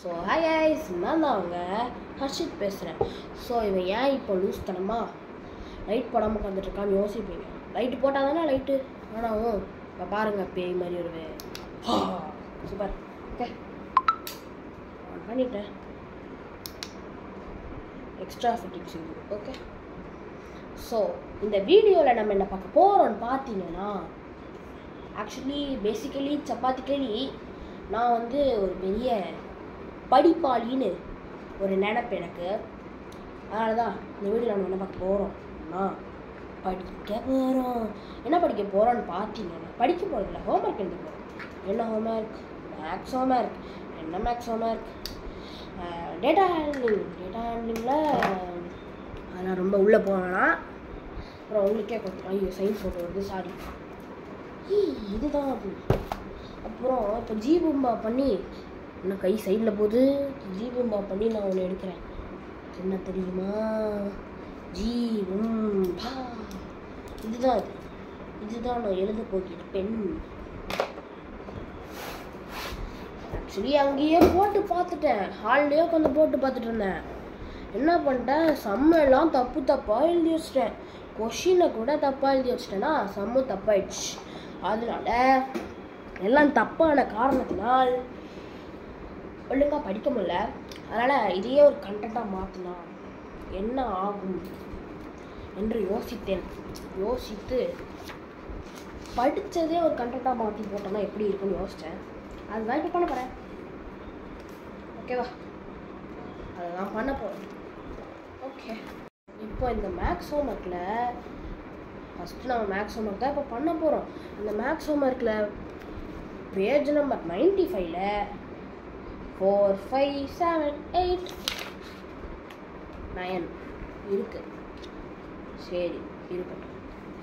So hi guys, நான் தான் அவங்க ஹர்ஷித் பேசுகிறேன். ஸோ இவன் ஏன் இப்போ லூஸ் தனமா லைட் போடாமல் உட்காந்துட்ருக்கான்னு யோசிப்பீங்க. லைட்டு போட்டால் தானே லைட்டு ஆனாவும் இப்போ பாருங்கள் பேய் மாதிரி ஒரு சூப்பர். ஓகே, ஆன் பண்ணிட்டேன். எக்ஸ்ட்ரா ஃபிட்டிங்ஸ் இருக்குது. ஓகே, ஸோ இந்த வீடியோவில் நம்ம என்ன பார்க்க போகிறோம்னு பார்த்தீங்கன்னா, ஆக்சுவலி பேசிக்கலி சப்பாத்திக்கலி நான் வந்து ஒரு பெரிய படிப்பாளின்னு ஒரு நினைப்பு எனக்கு. அதனால தான் இந்த வீடியோ நம்ம என்ன பார்க்க போகிறோம்னா படிக்க போகிறோம். என்ன படிக்க போகிறோன்னு பார்த்தீங்கன்னா, படிக்க போகிறதில்ல, ஹோம்ஒர்க் எழுத போகிறோம். என்ன ஹோம்ஒர்க்? Maths homework. என்ன மேக்ஸ் ஹோம்ஒர்க்? டேட்டா ஹேண்ட்லிங்கில் அதெல்லாம் ரொம்ப உள்ளே போவேன்னா அப்புறம் உங்களுக்கே கொஞ்சம் ஐயோ சைன் ஃபோட்டோ வருது, சாரி. இதுதான் அப்படி. அப்புறம் இப்போ ஜீபூம்பா பண்ணி இன்னும் கை சைடில் போகுது. ஜீபூம்பா பண்ணி நான் ஒன்று எடுக்கிறேன். என்ன தெரியுமா? ஜீபூம்பா. இதுதான் நான் எழுத போகிற பெண். ஆக்சுவலி அங்கேயே போட்டு பார்த்துட்டேன், ஹால்லேயே உட்காந்து போட்டு பார்த்துட்டு இருந்தேன். என்ன பண்ணிட்டேன், சம்மெல்லாம் தப்பாக எழுதி வச்சிட்டேன். கொஷினை கூட தப்பாக எழுதி வச்சிட்டேன்னா சம்மு தப்பாயிடுச்சு. அதனால எல்லாம் தப்பான காரணத்தினால் ஒழுங்காக படிக்க முடியல. அதனால் இதையே ஒரு கண்டென்ட்டாக மாற்றினா என்ன ஆகும் என்று யோசித்து படித்ததே ஒரு கண்டென்ட்டாக மாற்றி போட்டோன்னா எப்படி இருக்குன்னு யோசித்தேன். அதுதான் இப்போ பண்ண போகிறேன். ஓகேவா? அதுதான் பண்ண போகிறேன். ஓகே, இப்போ இந்த மேக்ஸ் ஹோம்ஒர்க்கில் ஃபஸ்ட்டு நம்ம மேக்ஸ் ஹோம்ஒர்க் தான் இப்போ பண்ண போகிறோம். அந்த மேக்ஸ் ஹோம்ஒர்க்கில் பேஜ் நம்பர் 95ல் 4 5 7 8 9 இருக்கு. சரி, இருக்கட்டும்.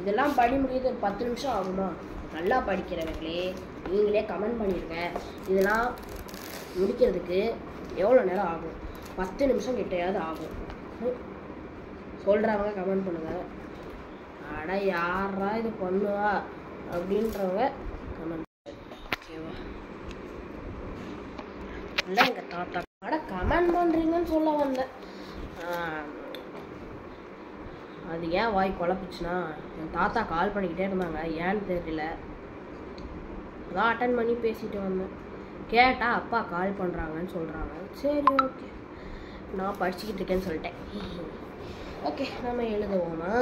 இதெல்லாம் படி முடியுது ஒரு 10 நிமிஷம் ஆகுமா? நல்லா படிக்கிறவங்களே நீங்களே கமெண்ட் பண்ணிடுங்க. இதெல்லாம் முடிக்கிறதுக்கு எவ்வளோ நேரம் ஆகும்? 10 நிமிஷம் கிட்டையாவது ஆகும். சொல்கிறவங்க கமெண்ட் பண்ணுங்கள். அட யாரா இது பண்ணுவா அப்படின்றவங்க கமெண்ட். ஓகேவா? இல்லை எங்கள் தாத்தா அட கமெண்ட் பண்ணுறீங்கன்னு சொல்ல வந்தேன். அது ஏன் வாய் குழப்பிச்சுன்னா, என் தாத்தா கால் பண்ணிக்கிட்டே இருந்தாங்க, ஏன்னு தெரியல. அதான் அட்டன் பண்ணி பேசிட்டு வந்தேன். கேட்டால் அப்பா கால் பண்ணுறாங்கன்னு சொல்கிறாங்க. சரி, ஓகே, நான் படிச்சுக்கிட்டு இருக்கேன்னு சொல்லிட்டேன். ஓகே, நம்ம எழுதுவோமா?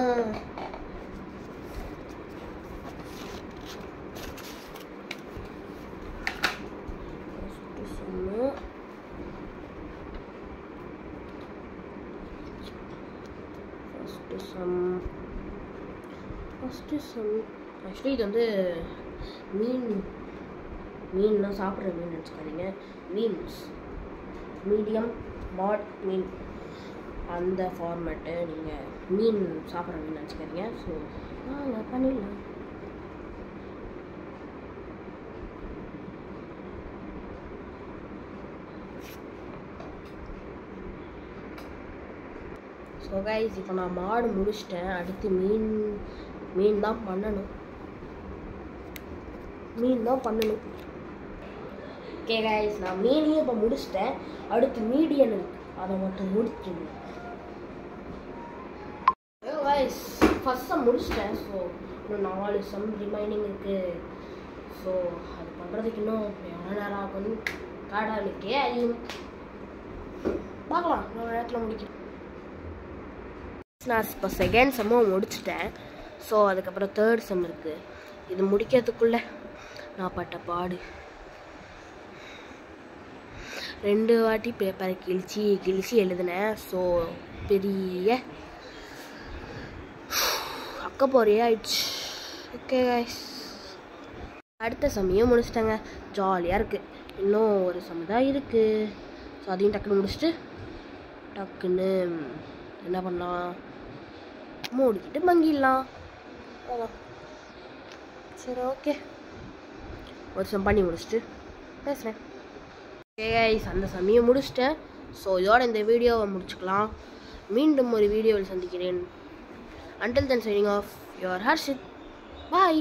ஃபஸ்ட்டு சம் ஆக்சுவலி இது வந்து மீன்னா சாப்பிட்ற மீன் நினச்சிக்காதீங்க. மீன்ஸ் மீடியம் மாட் மீன் அந்த ஃபார்மேட்டு. நீங்கள் மீன் சாப்பிட்ற மீன் நினச்சிக்காதீங்க. ஸோ நாங்கள் பண்ணிடலாம். ஸோ கைஸ், இப்போ நான் மாடு முடிச்சிட்டேன். அடுத்து மீன் தான் பண்ணணும். ஓகே கைஸ், நான் மீனையும் இப்போ முடிச்சிட்டேன். அடுத்து மீடியம் இருக்கு, அதை மட்டும் முடிச்சிடணும். கைஸ், ஃபஸ்ட் சம் முடிச்சிட்டேன். ஸோ இன்னும் 4 சம் ரிமைனிங் இருக்குது. ஸோ அது பண்ணுறதுக்கு இன்னும் எவ்வளோ நேரம் ஆகும்னு கடலுக்கே அறியும். பார்க்கலாம், இன்னொரு நேரத்தில் முடிக்கிறேன். நான் இப்போ செகண்ட் செம்மும் முடிச்சிட்டேன். ஸோ அதுக்கப்புறம் தேர்ட் செம் இருக்குது. இது முடிக்கிறதுக்குள்ளே நான் பட்ட பாடு. 2 வாட்டி பேப்பரை கிழிச்சி எழுதினேன். ஸோ பெரிய அக்கப்போரே ஆயிடுச்சு. ஓகே கைஸ், அடுத்த சமயம் முடிச்சிட்டேங்க. ஜாலியாக இருக்குது. இன்னும் ஒரு சம் தான் இருக்குது. ஸோ அதையும் டக்குன்னு முடிச்சுட்டு டக்குன்னு என்ன பண்ணலாம், மூடிக்கிட்டு மங்கிடலாம். சரி, ஓகே, ஒரு சம் பண்ணி முடிச்சுட்டு பேசுகிறேன். ஓகே கைஸ், அந்த சமயம் முடிச்சிட்டேன். ஸோ இதோட இந்த வீடியோவை முடிச்சுக்கலாம். மீண்டும் ஒரு வீடியோவில் சந்திக்கிறேன். Until then, signing off, your Harshit. Bye.